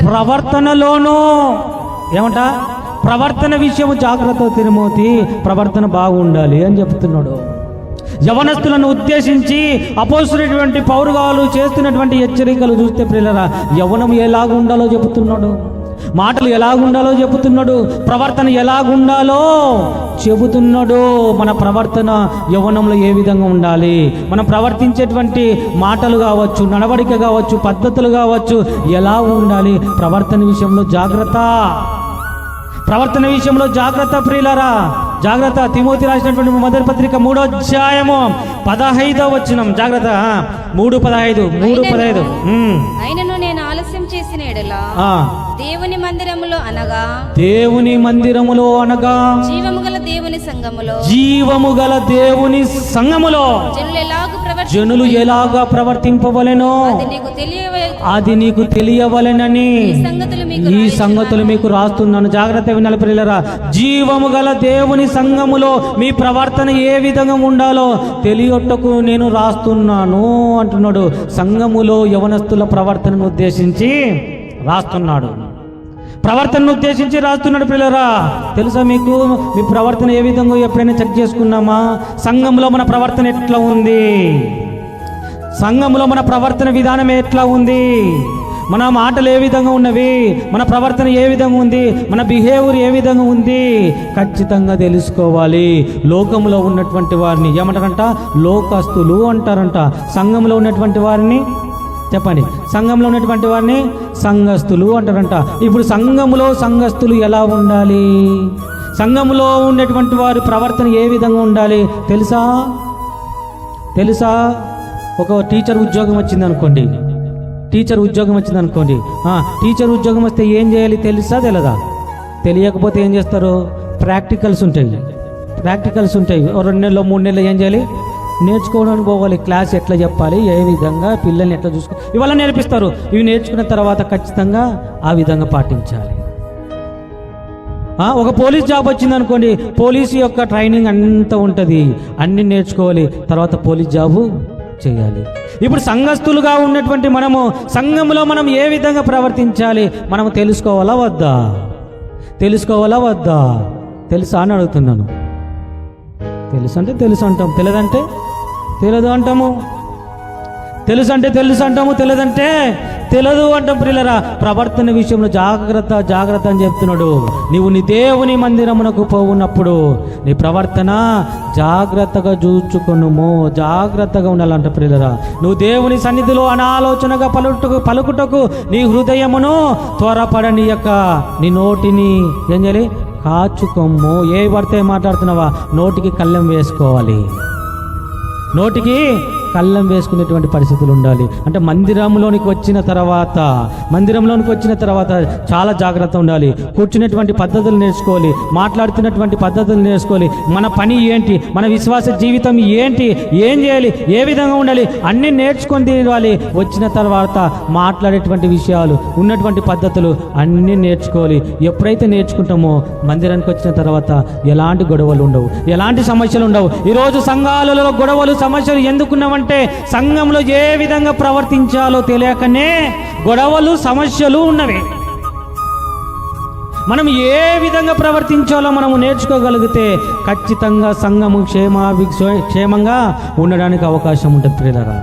ప్రవర్తనలోనూ ఏమంట, ప్రవర్తన విషయము జాగ్రత్త తిమోతి, ప్రవర్తన బాగుండాలి అని చెప్తున్నాడు. యవనస్తులను ఉద్దేశించి అపోస్తులైనటువంటి పౌలు గారు చేస్తున్నటువంటి హెచ్చరికలు చూస్తే ప్రియులారా, యవనం ఎలాగుండాలో చెబుతున్నాడు, మాటలు ఎలాగుండాలో చెబుతున్నాడు, ప్రవర్తన ఎలాగుండాలో చెబుతున్నాడు. మన ప్రవర్తన యవ్వనంలో ఏ విధంగా ఉండాలి, మనం ప్రవర్తించేటువంటి మాటలు కావచ్చు, నడవడిక కావచ్చు, పద్ధతులు కావచ్చు, ఎలా ఉండాలి, ప్రవర్తన విషయంలో జాగ్రత్త, ప్రవర్తన విషయంలో జాగ్రత్త ప్రియులారా, జాగ్రత్త. తిమోతి రాసినటువంటి మొదటి పత్రిక 3వ అధ్యాయము 15వ వచనం, జాగ్రత్త. 3:15 అయినను నేను ఆలస్యం చేసిన ఎడల దేవుని మందిరములో అనగా జీవము గల దేవుని సంఘములో జనులు ఎలాగా ప్రవర్తింపవలెనో అది నీకు తెలియవలెనని ఈ సంగతులు మీకు రాస్తున్నాను. జాగ్రత్త వినాలి ప్రియులారా. జీవము గల దేవుని సంఘములో మీ ప్రవర్తన ఏ విధంగా ఉండాలో తెలియటకు నేను రాస్తున్నాను అంటున్నాడు. సంఘములో యవనస్తుల ప్రవర్తనను ఉద్దేశించి రాస్తున్నాడు, ప్రవర్తనను ఉద్దేశించి రాస్తున్నాడు. పిల్లరా, తెలుసా మీకు, మీ ప్రవర్తన ఏ విధంగా ఎప్పుడైనా చెక్ చేసుకున్నామా? సంఘంలో మన ప్రవర్తన ఎట్లా ఉంది, సంఘంలో మన ప్రవర్తన విధానం ఎట్లా ఉంది, మన మాటలు ఏ విధంగా ఉన్నవి, మన ప్రవర్తన ఏ విధంగా ఉంది, మన బిహేవియర్ ఏ విధంగా ఉంది, ఖచ్చితంగా తెలుసుకోవాలి. లోకంలో ఉన్నటువంటి వారిని ఏమంటారంట? లోకస్తులు అంటారంట. సంఘంలో ఉన్నటువంటి వారిని చెప్పండి, సంఘంలో ఉన్నటువంటి వారిని సంఘస్థులు అంటారంట. ఇప్పుడు సంఘములో ఎలా ఉండాలి, సంఘములో ఉన్నటువంటి వారి ప్రవర్తన ఏ విధంగా ఉండాలి తెలుసా? ఒక టీచర్ ఉద్యోగం వచ్చింది అనుకోండి, టీచర్ ఉద్యోగం వస్తే ఏం చేయాలి తెలుసా? తెలియకపోతే ఏం చేస్తారు? ప్రాక్టికల్స్ ఉంటాయి. 2 నెలలు 3 నెలలు ఏం చేయాలి? నేర్చుకోవడానికి పోవాలి. క్లాస్ ఎట్లా చెప్పాలి, ఏ విధంగా పిల్లల్ని ఎట్లా ఇవాళ నేర్పిస్తారు. ఇవి నేర్చుకున్న తర్వాత ఖచ్చితంగా ఆ విధంగా పాటించాలి. ఒక పోలీస్ జాబ్ వచ్చింది అనుకోండి, పోలీసు యొక్క ట్రైనింగ్ అంతా ఉంటుంది, అన్ని నేర్చుకోవాలి, తర్వాత పోలీస్ జాబు చేయాలి. ఇప్పుడు సంఘస్థులుగా ఉన్నటువంటి మనము సంఘంలో మనం ఏ విధంగా ప్రవర్తించాలి మనం తెలుసుకోవాలా వద్దా? తెలుసా అని అడుగుతున్నాను. తెలుసు అంటే తెలుసు అంటాం, తెలియదంటే తెలియదు అంటాము, తెలుసు అంటే తెలుసు అంటాము, తెలియదంటే తెలియదు అంటాం. ప్రియులారా, ప్రవర్తన విషయంలో జాగ్రత్త అని చెప్తున్నాడు. నీవు నీ దేవుని మందిరమునకు పోవున్నప్పుడు నీ ప్రవర్తన జాగ్రత్తగా చూచుకొనుము, జాగ్రత్తగా ఉండాలంట. ప్రియులారా, నువ్వు దేవుని సన్నిధిలో అనాలోచనగా పలుకుటకు నీ హృదయమును త్వరపడనీయక నీ నోటిని ఏం చేయాలి? కాచుకొమ్ము. ఏ పడితే మాట్లాడుతున్నావా నోటికి కళ్ళెం వేసుకోవాలి, నోటికి కళ్ళం వేసుకునేటువంటి పరిస్థితులు ఉండాలి. అంటే మందిరంలోనికి వచ్చిన తర్వాత చాలా జాగ్రత్త ఉండాలి. కూర్చునేటువంటి పద్ధతులు నేర్చుకోవాలి, మాట్లాడుతున్నటువంటి పద్ధతులు నేర్చుకోవాలి. మన పని ఏంటి, మన విశ్వాస జీవితం ఏంటి, ఏం చేయాలి, ఏ విధంగా ఉండాలి, అన్నీ నేర్చుకొని తినాలి. వచ్చిన తర్వాత మాట్లాడేటువంటి విషయాలు, ఉన్నటువంటి పద్ధతులు అన్నీ నేర్చుకోవాలి. ఎప్పుడైతే నేర్చుకుంటామో మందిరానికి వచ్చిన తర్వాత ఎలాంటి గొడవలు ఉండవు, ఎలాంటి సమస్యలు ఉండవు. ఈరోజు సంఘాలలో గొడవలు సమస్యలు ఎందుకున్నామంటే సంఘంలో ఏ విధంగా ప్రవర్తించాలో తెలియకనే గొడవలు సమస్యలు ఉన్నవి. మనం ఏ విధంగా ప్రవర్తించాలో మనము నేర్చుకోగలిగితే ఖచ్చితంగా సంఘము క్షేమంగా ఉండడానికి అవకాశం ఉంటుంది ప్రియులారా.